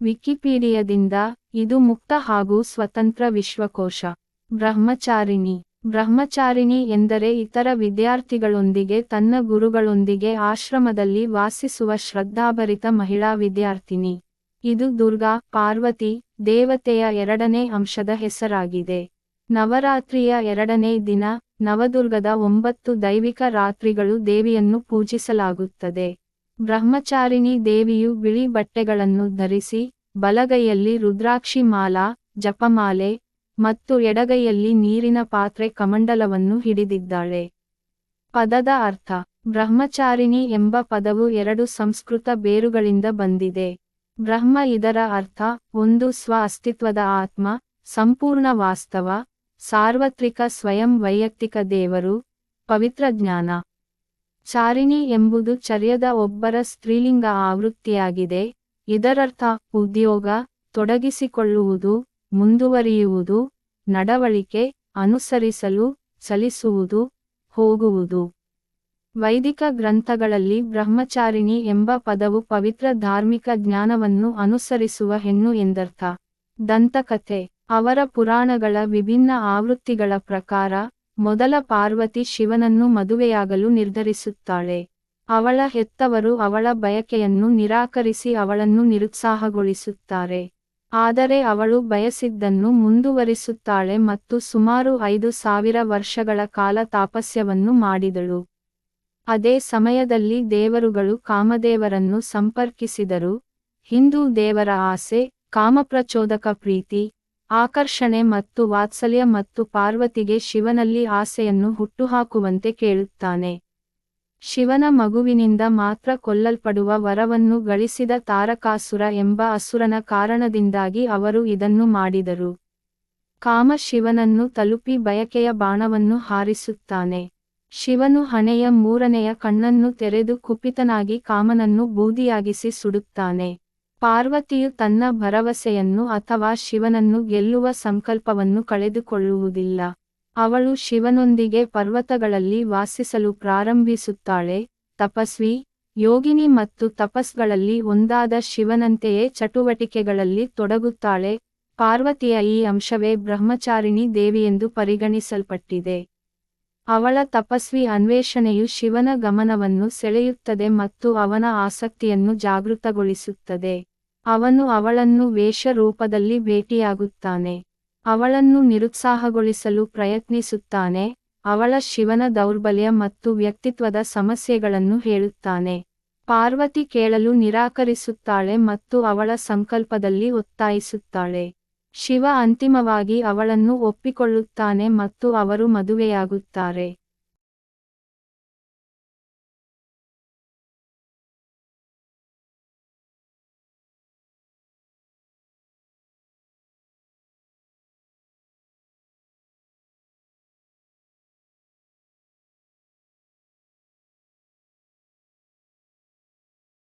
ವಿಕಿಪೀಡಿಯಾದಿಂದ ಇದು ಮುಕ್ತ ಹಾಗೂ ಸ್ವತಂತ್ರ ವಿಶ್ವಕೋಶ. ಬ್ರಹ್ಮಚಾರಿಣಿ. ಬ್ರಹ್ಮಚಾರಿಣಿ ಎಂದರೆ ಇತರ ವಿದ್ಯಾರ್ಥಿಗಳೊಂದಿಗೆ ತನ್ನ ಗುರುಗಳೊಂದಿಗೆ ಆಶ್ರಮದಲ್ಲಿ ವಾಸಿಸುವ ಶ್ರದ್ಧಾಭರಿತ ಮಹಿಳಾ ವಿದ್ಯಾರ್ಥಿನಿ. ಇದು ದುರ್ಗಾ, ಪಾರ್ವತಿ, ದೇವತೆಯ ಎರಡನೇ ಅಂಶದ ಹೆಸರಾಗಿದೆ. ನವರಾತ್ರಿಯ ಎರಡನೇ ದಿನ, ನವದುರ್ಗದ 9 ದೈವಿಕ ರಾತ್ರಿಗಳು ದೇವಿಯನ್ನು ಪೂಜಿಸಲಾಗುತ್ತದೆ. ಬ್ರಹ್ಮಚಾರಿಣಿ ದೇವಿಯು ಬಿಳಿ ಬಟ್ಟೆಗಳನ್ನು ಧರಿಸಿ, ಬಲಗೈಯಲ್ಲಿ ರುದ್ರಾಕ್ಷಿ ಮಾಲಾ, ಜಪಮಾಲೆ, ಮತ್ತು ಎಡಗೈಯಲ್ಲಿ ನೀರಿನ ಪಾತ್ರೆ ಕಮಂಡಲವನ್ನು ಹಿಡಿದಿದ್ದಾಳೆ. ಪದದ ಅರ್ಥ. ಬ್ರಹ್ಮಚಾರಿಣಿ ಎಂಬ ಪದವು 2 ಸಂಸ್ಕೃತ ಬೇರುಗಳಿಂದ ಬಂದಿದೆ. ಬ್ರಹ್ಮ ಇದರ ಅರ್ಥ, ಒಂದು ಸ್ವ ಅಸ್ತಿತ್ವದ ಆತ್ಮ, ಸಂಪೂರ್ಣ ವಾಸ್ತವ, ಸಾರ್ವತ್ರಿಕ ಸ್ವಯಂ ವೈಯಕ್ತಿಕ ದೇವರು, ಪವಿತ್ರ ಜ್ಞಾನ. ಚಾರಿಣಿ ಎಂಬುದು ಚರ್ಯದ ಒಬ್ಬರ ಸ್ತ್ರೀಲಿಂಗ ಆವೃತ್ತಿಯಾಗಿದೆ. ಇದರರ್ಥ ಉದ್ಯೋಗ, ತೊಡಗಿಸಿಕೊಳ್ಳುವುದು, ಮುಂದುವರಿಯುವುದು, ನಡವಳಿಕೆ, ಅನುಸರಿಸಲು, ಚಲಿಸುವುದು, ಹೋಗುವುದು. ವೈದಿಕ ಗ್ರಂಥಗಳಲ್ಲಿ ಬ್ರಹ್ಮಚಾರಿಣಿ ಎಂಬ ಪದವು ಪವಿತ್ರ ಧಾರ್ಮಿಕ ಜ್ಞಾನವನ್ನು ಅನುಸರಿಸುವ ಹೆಣ್ಣು ಎಂದರ್ಥ. ದಂತಕಥೆ. ಅವರ ಪುರಾಣಗಳ ವಿಭಿನ್ನ ಆವೃತ್ತಿಗಳ ಪ್ರಕಾರ, ಮೊದಲ ಪಾರ್ವತಿ ಶಿವನನ್ನು ಮದುವೆಯಾಗಲು ನಿರ್ಧರಿಸುತ್ತಾಳೆ. ಅವಳ ಹೆತ್ತವರು ಅವಳ ಬಯಕೆಯನ್ನು ನಿರಾಕರಿಸಿ ಅವಳನ್ನು ನಿರುತ್ಸಾಹಗೊಳಿಸುತ್ತಾರೆ. ಆದರೆ ಅವಳು ಬಯಸಿದ್ದನ್ನು ಮುಂದುವರಿಸುತ್ತಾಳೆ ಮತ್ತು ಸುಮಾರು 5000 ವರ್ಷಗಳ ಕಾಲ ತಾಪಸ್ಯವನ್ನು ಮಾಡಿದಳು. ಅದೇ ಸಮಯದಲ್ಲಿ ದೇವರುಗಳು ಕಾಮದೇವರನ್ನು ಸಂಪರ್ಕಿಸಿದರು. ಹಿಂದೂ ದೇವರ ಆಸೆ, ಕಾಮಪ್ರಚೋದಕ ಪ್ರೀತಿ, ಆಕರ್ಷಣೆ ಮತ್ತು ವಾತ್ಸಲ್ಯ ಮತ್ತು ಪಾರ್ವತಿಗೆ ಶಿವನಲ್ಲಿ ಆಸೆಯನ್ನು ಹುಟ್ಟುಹಾಕುವಂತೆ ಕೇಳುತ್ತಾನೆ. ಶಿವನ ಮಗುವಿನಿಂದ ಮಾತ್ರ ಕೊಲ್ಲಲ್ಪಡುವ ವರವನ್ನು ಗಳಿಸಿದ ತಾರಕಾಸುರ ಎಂಬ ಅಸುರನ ಕಾರಣದಿಂದಾಗಿ ಅವರು ಇದನ್ನು ಮಾಡಿದರು. ಕಾಮ ಶಿವನನ್ನು ತಲುಪಿ ಬಯಕೆಯ ಬಾಣವನ್ನು ಹಾರಿಸುತ್ತಾನೆ. ಶಿವನು ಹಣೆಯ 3ನೆಯ ಕಣ್ಣನ್ನು ತೆರೆದು ಕುಪಿತನಾಗಿ ಕಾಮನನ್ನು ಬೂದಿಯಾಗಿಸಿ ಸುಡುತ್ತಾನೆ. ಪಾರ್ವತಿಯು ತನ್ನ ಭರವಸೆಯನ್ನು ಅಥವಾ ಶಿವನನ್ನು ಗೆಲ್ಲುವ ಸಂಕಲ್ಪವನ್ನು ಕಳೆದುಕೊಳ್ಳುವುದಿಲ್ಲ. ಅವಳು ಶಿವನೊಂದಿಗೆ ಪರ್ವತಗಳಲ್ಲಿ ವಾಸಿಸಲು ಪ್ರಾರಂಭಿಸುತ್ತಾಳೆ. ತಪಸ್ವಿ, ಯೋಗಿನಿ ಮತ್ತು ತಪಸ್ಗಳಲ್ಲಿ ಒಂದಾದ ಶಿವನಂತೆಯೇ ಚಟುವಟಿಕೆಗಳಲ್ಲಿ ತೊಡಗುತ್ತಾಳೆ. ಪಾರ್ವತಿಯ ಈ ಅಂಶವೇ ಬ್ರಹ್ಮಚಾರಿಣಿ ದೇವಿಯೆಂದು ಪರಿಗಣಿಸಲ್ಪಟ್ಟಿದೆ. ಅವಳ ತಪಸ್ವಿ ಅನ್ವೇಷಣೆಯು ಶಿವನ ಗಮನವನ್ನು ಸೆಳೆಯುತ್ತದೆ ಮತ್ತು ಅವನ ಆಸಕ್ತಿಯನ್ನು ಜಾಗೃತಗೊಳಿಸುತ್ತದೆ. ಅವನು ಅವಳನ್ನು ವೇಷ ರೂಪದಲ್ಲಿ ಭೇಟಿಯಾಗುತ್ತಾನೆ. ಅವಳನ್ನು ನಿರುತ್ಸಾಹಗೊಳಿಸಲು ಪ್ರಯತ್ನಿಸುತ್ತಾನೆ. ಅವಳ ಶಿವನ ದೌರ್ಬಲ್ಯ ಮತ್ತು ವ್ಯಕ್ತಿತ್ವದ ಸಮಸ್ಯೆಗಳನ್ನು ಹೇಳುತ್ತಾನೆ. ಪಾರ್ವತಿ ಕೇಳಲು ನಿರಾಕರಿಸುತ್ತಾಳೆ ಮತ್ತು ಅವಳ ಸಂಕಲ್ಪದಲ್ಲಿ ಒತ್ತಾಯಿಸುತ್ತಾಳೆ. ಶಿವ ಅಂತಿಮವಾಗಿ ಅವಳನ್ನು ಒಪ್ಪಿಕೊಳ್ಳುತ್ತಾನೆ ಮತ್ತು ಅವರು ಮದುವೆಯಾಗುತ್ತಾರೆ.